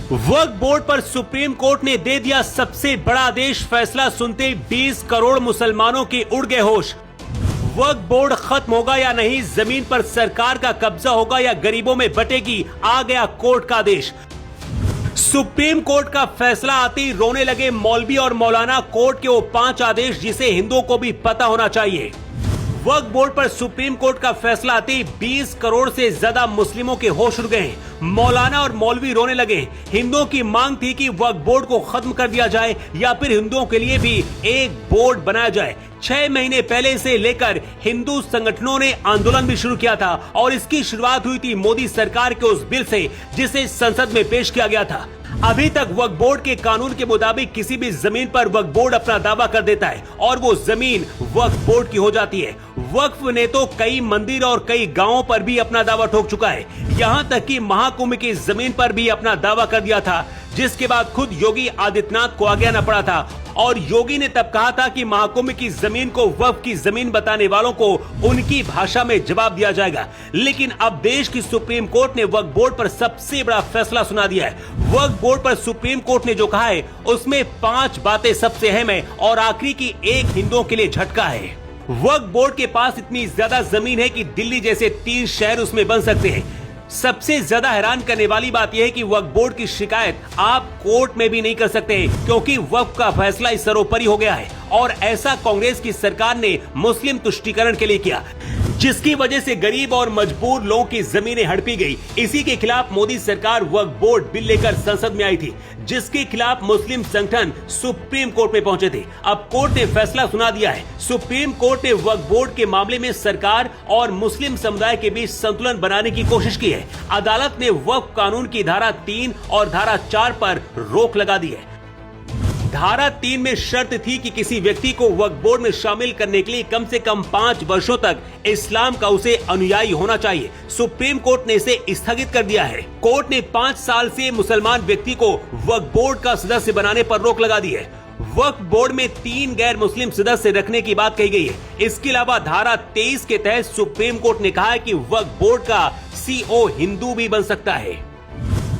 वक्फ board पर supreme court ने दे दिया सबसे बड़ा आदेश। फैसला सुनते 20 करोड़ मुसलमानों के उड़ गए होश। वक्फ बोर्ड खत्म होगा या नहीं, जमीन पर सरकार का कब्जा होगा या गरीबों में बटेगी, आ गया कोर्ट का आदेश। सुप्रीम कोर्ट का फैसला आते ही रोने लगे मौलवी और मौलाना। कोर्ट के वो 5 आदेश जिसे हिंदुओं को भी पता होना चाहिए। वक्फ बोर्ड पर सुप्रीम कोर्ट का फैसला आते ही 20 करोड़ से ज्यादा मुस्लिमों के होश उड़ गए। मौलाना और मौलवी रोने लगे। हिंदुओं की मांग थी कि वक्फ बोर्ड को खत्म कर दिया जाए या फिर हिंदुओं के लिए भी एक बोर्ड बनाया जाए। 6 महीने पहले से लेकर हिंदू संगठनों ने आंदोलन भी शुरू किया था और इसकी शुरुआत हुई थी मोदी सरकार के उस बिल से जिसे संसद में पेश किया गया था। अभी तक वक्फ बोर्ड के कानून के मुताबिक किसी भी जमीन पर वक्फ बोर्ड अपना दावा कर देता है और वो जमीन वक्फ बोर्ड की हो जाती है। वक्फ ने तो कई मंदिर और कई गांवों पर भी अपना दावा ठोक चुका है। यहाँ तक कि महाकुंभ की जमीन पर भी अपना दावा कर दिया था, जिसके बाद खुद योगी आदित्यनाथ को आगे आना पड़ा था। और योगी ने तब कहा था कि महाकुंभ की जमीन को वक्फ की जमीन बताने वालों को उनकी भाषा में जवाब दिया जाएगा। लेकिन अब देश की सुप्रीम कोर्ट ने वक्फ बोर्ड पर सबसे बड़ा फैसला सुना दिया है। वक्फ बोर्ड पर सुप्रीम कोर्ट ने जो कहा है उसमें 5 बातें सबसे अहम है और आखिरी की एक हिंदुओं के लिए झटका है। वक्फ बोर्ड के पास इतनी ज्यादा जमीन है कि दिल्ली जैसे 3 शहर उसमें बन सकते हैं। सबसे ज्यादा हैरान करने वाली बात यह है कि वक्फ बोर्ड की शिकायत आप कोर्ट में भी नहीं कर सकते क्योंकि वक्फ का फैसला इस सर्वोपरि हो गया है। और ऐसा कांग्रेस की सरकार ने मुस्लिम तुष्टीकरण के लिए किया, जिसकी वजह से गरीब और मजबूर लोगों की जमीनें हड़पी गई। इसी के खिलाफ मोदी सरकार वक्फ बोर्ड बिल लेकर संसद में आई थी, जिसके खिलाफ मुस्लिम संगठन सुप्रीम कोर्ट में पहुंचे थे। अब कोर्ट ने फैसला सुना दिया है। सुप्रीम कोर्ट ने वक्फ बोर्ड के मामले में सरकार और मुस्लिम समुदाय के बीच संतुलन बनाने की कोशिश की है। अदालत ने वक्फ कानून की धारा 3 और धारा 4 पर रोक लगा दी है। धारा 3 में शर्त थी कि किसी व्यक्ति को वक्फ बोर्ड में शामिल करने के लिए कम से कम 5 वर्षों तक इस्लाम का उसे अनुयायी होना चाहिए। सुप्रीम कोर्ट ने इसे स्थगित कर दिया है। कोर्ट ने 5 साल से मुसलमान व्यक्ति को वक्फ बोर्ड का सदस्य बनाने पर रोक लगा दी है। वक्फ बोर्ड में 3 गैर मुस्लिम सदस्य रखने की बात कही गई है। इसके अलावा धारा 23 के तहत सुप्रीम कोर्ट ने कहा है कि वक्फ बोर्ड का सीओ हिंदू भी बन सकता है।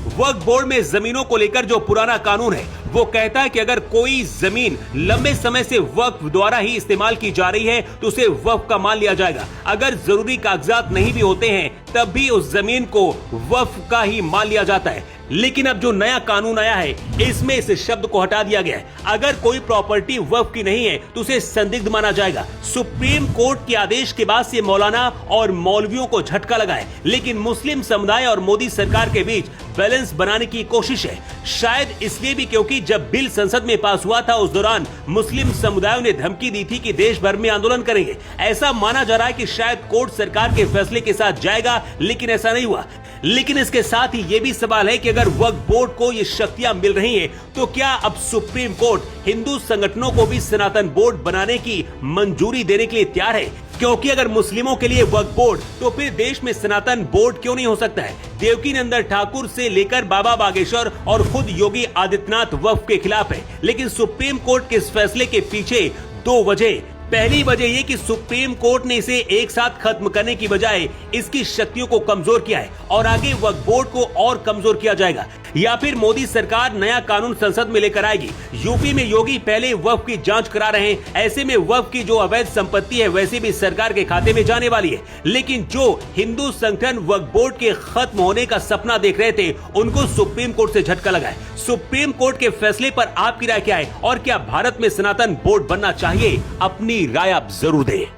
वक्फ बोर्ड में जमीनों को लेकर जो पुराना कानून है वो कहता है कि अगर कोई जमीन लंबे समय से वक्फ द्वारा ही इस्तेमाल की जा रही है तो उसे वक्फ का मान लिया जाएगा। अगर जरूरी कागजात नहीं भी होते हैं तब भी उस जमीन को वक्फ का ही मान लिया जाता है। लेकिन अब जो नया कानून आया है इसमें इस शब्द को हटा दिया गया है। अगर कोई प्रॉपर्टी वक्फ की नहीं है तो उसे संदिग्ध माना जाएगा। सुप्रीम कोर्ट के आदेश के बाद से मौलाना और मौलवियों को झटका लगा है, लेकिन मुस्लिम समुदाय और मोदी सरकार के बीच बैलेंस बनाने की कोशिश है। शायद इसलिए भी क्योंकि जब बिल संसद में पास हुआ था उस दौरान मुस्लिम समुदायों ने धमकी दी थी कि देश भर में आंदोलन करेंगे। ऐसा माना जा रहा है कि शायद कोर्ट सरकार के फैसले के साथ जाएगा, लेकिन ऐसा नहीं हुआ। लेकिन इसके साथ ही ये भी सवाल है कि अगर वक्फ बोर्ड को ये शक्तियां मिल रही हैं, तो क्या अब सुप्रीम कोर्ट हिंदू संगठनों को भी सनातन बोर्ड बनाने की मंजूरी देने के लिए तैयार है? क्योंकि अगर मुस्लिमों के लिए वक्फ बोर्ड तो फिर देश में सनातन बोर्ड क्यों नहीं हो सकता है? देवकीनंदन ठाकुर से लेकर बाबा बागेश्वर और खुद योगी आदित्यनाथ वक्फ के खिलाफ है। लेकिन सुप्रीम कोर्ट के इस फैसले के पीछे 2 वजह। पहली वजह ये कि सुप्रीम कोर्ट ने इसे एक साथ खत्म करने की बजाय इसकी शक्तियों को कमजोर किया है और आगे वक्फ बोर्ड को और कमजोर किया जाएगा। या फिर मोदी सरकार नया कानून संसद में लेकर आएगी। यूपी में योगी पहले वक्फ की जांच करा रहे हैं। ऐसे में वक्फ की जो अवैध संपत्ति है वैसे भी सरकार के खाते में जाने वाली है। लेकिन जो हिंदू संगठन वक्फ बोर्ड के खत्म होने का सपना देख रहे थे उनको सुप्रीम कोर्ट से झटका लगा है। सुप्रीम कोर्ट के फैसले पर आपकी राय क्या है और क्या भारत में सनातन बोर्ड बनना चाहिए? अपनी राय आप जरूर दें।